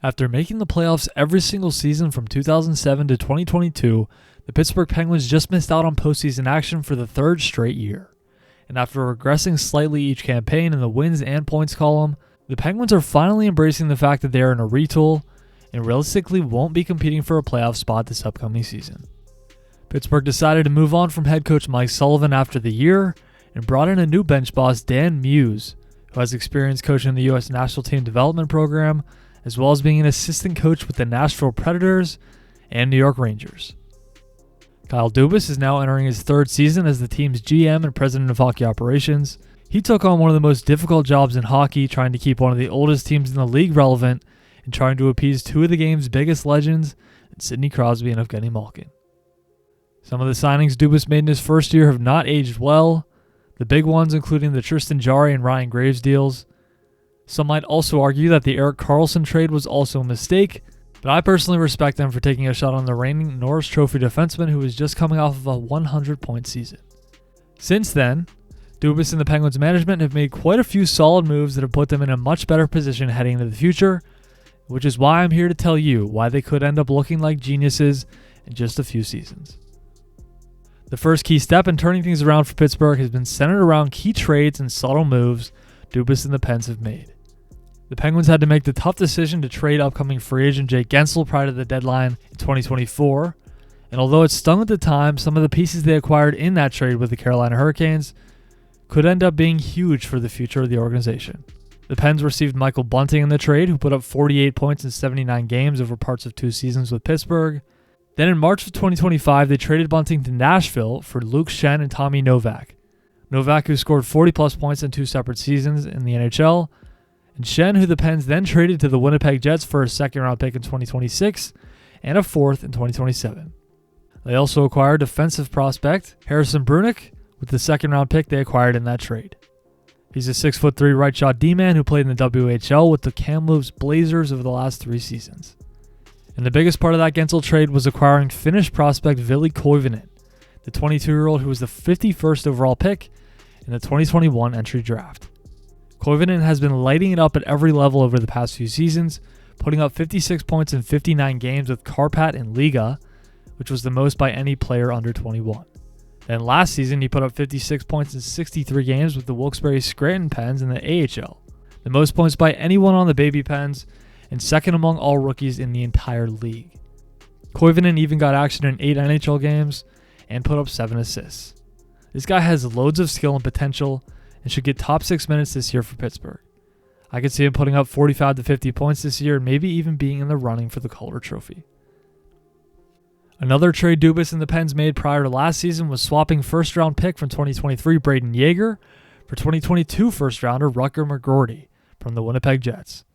After making the playoffs every single season from 2007 to 2022, the Pittsburgh Penguins just missed out on postseason action for the third straight year. And after regressing slightly each campaign in the wins and points column, the Penguins are finally embracing the fact that they are in a retool and realistically won't be competing for a playoff spot this upcoming season. Pittsburgh decided to move on from head coach Mike Sullivan after the year and brought in a new bench boss, Dan Muse, who has experience coaching the U.S. National Team Development Program, as well as being an assistant coach with the Nashville Predators and New York Rangers. Kyle Dubas is now entering his third season as the team's GM and president of hockey operations. He took on one of the most difficult jobs in hockey, trying to keep one of the oldest teams in the league relevant and trying to appease two of the game's biggest legends, Sidney Crosby and Evgeny Malkin. Some of the signings Dubas made in his first year have not aged well, the big ones including the Tristan Jarry and Ryan Graves deals. Some might also argue that the Erik Karlsson trade was also a mistake, but I personally respect them for taking a shot on the reigning Norris Trophy defenseman who was just coming off of a 100-point season. Since then, Dubas and the Penguins management have made quite a few solid moves that have put them in a much better position heading into the future, which is why I'm here to tell you why they could end up looking like geniuses in just a few seasons. The first key step in turning things around for Pittsburgh has been centered around key trades and subtle moves Dubas and the Pens have made. The Penguins had to make the tough decision to trade upcoming free agent Jake Guentzel prior to the deadline in 2024, and although it stung at the time, some of the pieces they acquired in that trade with the Carolina Hurricanes could end up being huge for the future of the organization. The Pens received Michael Bunting in the trade, who put up 48 points in 79 games over parts of 2 seasons with Pittsburgh. Then in March of 2025, they traded Bunting to Nashville for Luke Schenn and Tommy Novak. Novak, who scored 40-plus points in 2 separate seasons in the NHL, and Schenn, who the Pens then traded to the Winnipeg Jets for a second-round pick in 2026 and a fourth in 2027. They also acquired defensive prospect Harrison Brunick with the second-round pick they acquired in that trade. He's a 6'3" right-shot D-man who played in the WHL with the Kamloops Blazers over the last 3 seasons. And the biggest part of that Guentzel trade was acquiring Finnish prospect Ville Koivunen, the 22-year-old who was the 51st overall pick in the 2021 entry draft. Koivunen has been lighting it up at every level over the past few seasons, putting up 56 points in 59 games with Karpat in Liga, which was the most by any player under 21. Then last season, he put up 56 points in 63 games with the Wilkes-Barre Scranton Pens in the AHL, the most points by anyone on the Baby Pens, and second among all rookies in the entire league. Koivunen even got action in 8 NHL games and put up 7 assists. This guy has loads of skill and potential and should get top 6 minutes this year for Pittsburgh. I could see him putting up 45 to 50 points this year and maybe even being in the running for the Calder Trophy. Another trade Dubas and the Pens made prior to last season was swapping first-round pick from 2023 Braden Yeager for 2022 first-rounder Rutger McGroarty from the Winnipeg Jets.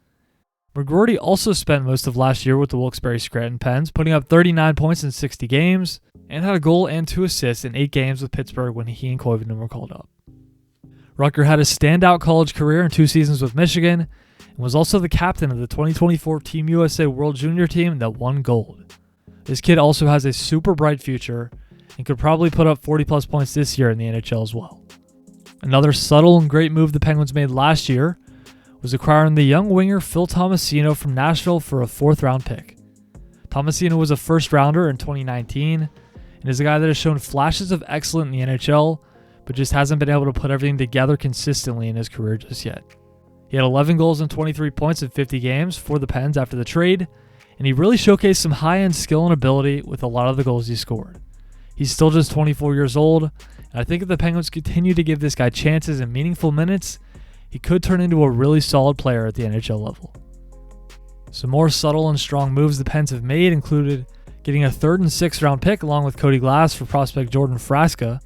McGroarty also spent most of last year with the Wilkes-Barre Scranton Pens, putting up 39 points in 60 games, and had a goal and 2 assists in 8 games with Pittsburgh when he and Koivunen were called up. Rutger had a standout college career in 2 seasons with Michigan, and was also the captain of the 2024 Team USA World Junior team that won gold. This kid also has a super bright future, and could probably put up 40-plus points this year in the NHL as well. Another subtle and great move the Penguins made last year was acquiring the young winger Phil Tomasino from Nashville for a 4th-round pick. Tomasino was a first-rounder in 2019 and is a guy that has shown flashes of excellence in the NHL, but just hasn't been able to put everything together consistently in his career just yet. He had 11 goals and 23 points in 50 games for the Pens after the trade, and he really showcased some high-end skill and ability with a lot of the goals he scored. He's still just 24 years old, and I think if the Penguins continue to give this guy chances and meaningful minutes, he could turn into a really solid player at the NHL level. Some more subtle and strong moves the Pens have made included getting a 3rd and 6th round pick along with Cody Glass for prospect Jordan Frasca,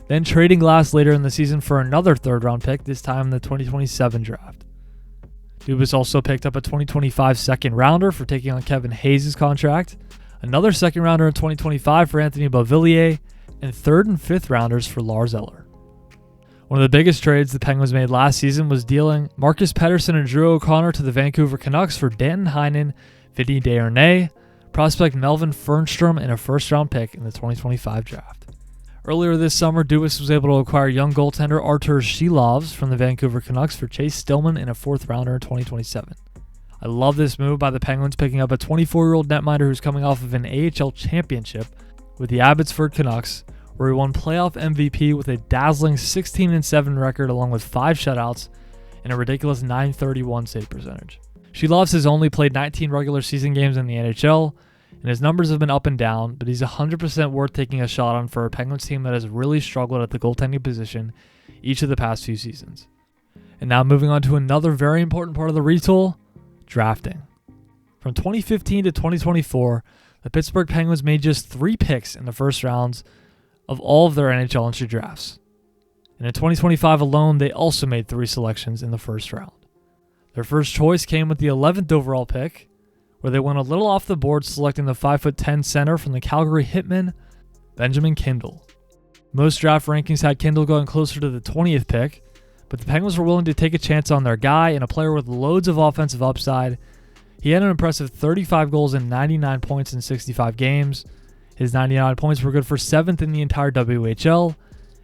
then trading Glass later in the season for another 3rd round pick, this time in the 2027 draft. Dubas also picked up a 2025 second rounder for taking on Kevin Hayes' contract, another second rounder in 2025 for Anthony Beauvillier, and 3rd and 5th rounders for Lars Eller. One of the biggest trades the Penguins made last season was dealing Marcus Pettersson and Drew O'Connor to the Vancouver Canucks for Danton Heinen, Vinny Desharnais, prospect Melvin Fernstrom, and a 1st-round pick in the 2025 draft. Earlier this summer, Dubas was able to acquire young goaltender Arturs Silovs from the Vancouver Canucks for Chase Stillman and a 4th-rounder in 2027. I love this move by the Penguins, picking up a 24-year-old netminder who's coming off of an AHL championship with the Abbotsford Canucks, where he won playoff MVP with a dazzling 16-7 record along with 5 shutouts and a ridiculous .931 save percentage. Silovs has only played 19 regular season games in the NHL, and his numbers have been up and down, but he's 100% worth taking a shot on for a Penguins team that has really struggled at the goaltending position each of the past few seasons. And now moving on to another very important part of the retool, drafting. From 2015 to 2024, the Pittsburgh Penguins made just 3 picks in the first rounds of all of their NHL entry drafts. And in 2025 alone, they also made 3 selections in the first round. Their first choice came with the 11th overall pick, where they went a little off the board selecting the 5'10" center from the Calgary Hitmen, Benjamin Kindel. Most draft rankings had Kindel going closer to the 20th pick, but the Penguins were willing to take a chance on their guy and a player with loads of offensive upside. He had an impressive 35 goals and 99 points in 65 games. His 99 points were good for 7th in the entire WHL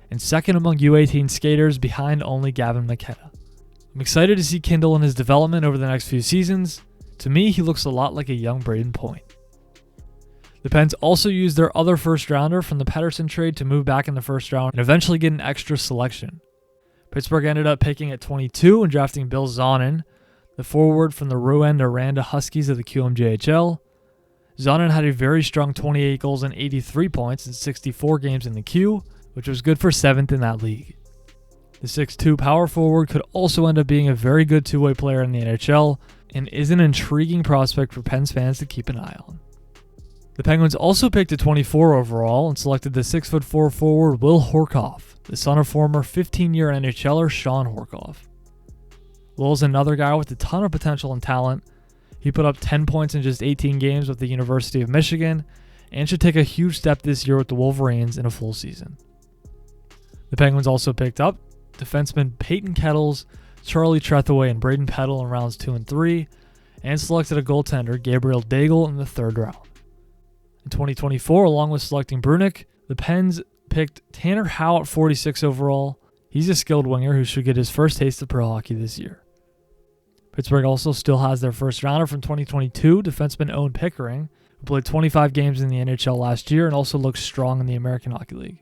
and 2nd among U18 skaters behind only Gavin McKenna. I'm excited to see Kindel in his development over the next few seasons. To me, he looks a lot like a young Braden Point. The Pens also used their other first rounder from the Pettersson trade to move back in the first round and eventually get an extra selection. Pittsburgh ended up picking at 22 and drafting Bill Zonnon, the forward from the Rouyn-Noranda Huskies of the QMJHL. Zonnon had a very strong 28 goals and 83 points in 64 games in the Q, which was good for 7th in that league. The 6'2" power forward could also end up being a very good two-way player in the NHL and is an intriguing prospect for Pens fans to keep an eye on. The Penguins also picked at 24 overall and selected the 6'4" forward Will Horcoff, the son of former 15-year NHLer Sean Horcoff. Will is another guy with a ton of potential and talent. He put up 10 points in just 18 games with the University of Michigan and should take a huge step this year with the Wolverines in a full season. The Penguins also picked up defenseman Peyton Kettles, Charlie Trethewey, and Braden Peddle in rounds 2 and 3, and selected a goaltender, Gabriel Daigle, in the 3rd round. In 2024, along with selecting Brunick, the Pens picked Tanner Howe at 46 overall. He's a skilled winger who should get his first taste of pro hockey this year. Pittsburgh also still has their first rounder from 2022, defenseman Owen Pickering, who played 25 games in the NHL last year and also looks strong in the American Hockey League.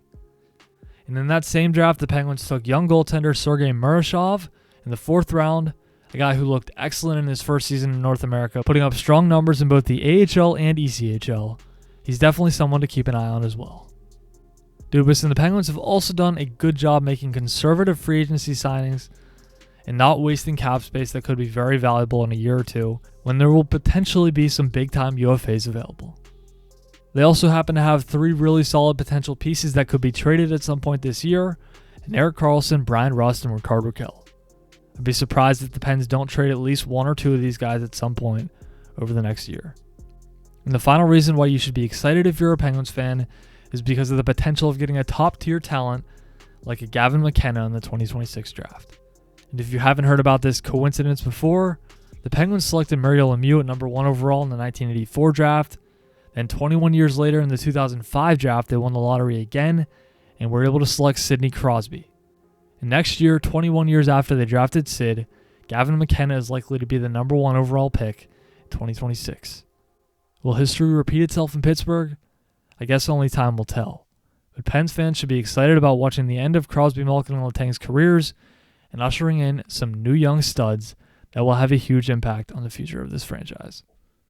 And in that same draft, the Penguins took young goaltender Sergei Murashov in the 4th round, a guy who looked excellent in his first season in North America, putting up strong numbers in both the AHL and ECHL. He's definitely someone to keep an eye on as well. Dubas and the Penguins have also done a good job making conservative free agency signings and not wasting cap space that could be very valuable in a year or two when there will potentially be some big-time UFAs available. They also happen to have 3 really solid potential pieces that could be traded at some point this year, and Erik Karlsson, Brian Rust, and Rickard Rakell. I'd be surprised if the Pens don't trade at least 1 or 2 of these guys at some point over the next year. And the final reason why you should be excited if you're a Penguins fan is because of the potential of getting a top-tier talent like a Gavin McKenna in the 2026 draft. And if you haven't heard about this coincidence before, the Penguins selected Mario Lemieux at number 1 overall in the 1984 draft. Then 21 years later in the 2005 draft, they won the lottery again and were able to select Sidney Crosby. And next year, 21 years after they drafted Sid, Gavin McKenna is likely to be the number 1 overall pick in 2026. Will history repeat itself in Pittsburgh? I guess only time will tell. But Pens fans should be excited about watching the end of Crosby, Malkin, and Letang's careers and ushering in some new young studs that will have a huge impact on the future of this franchise.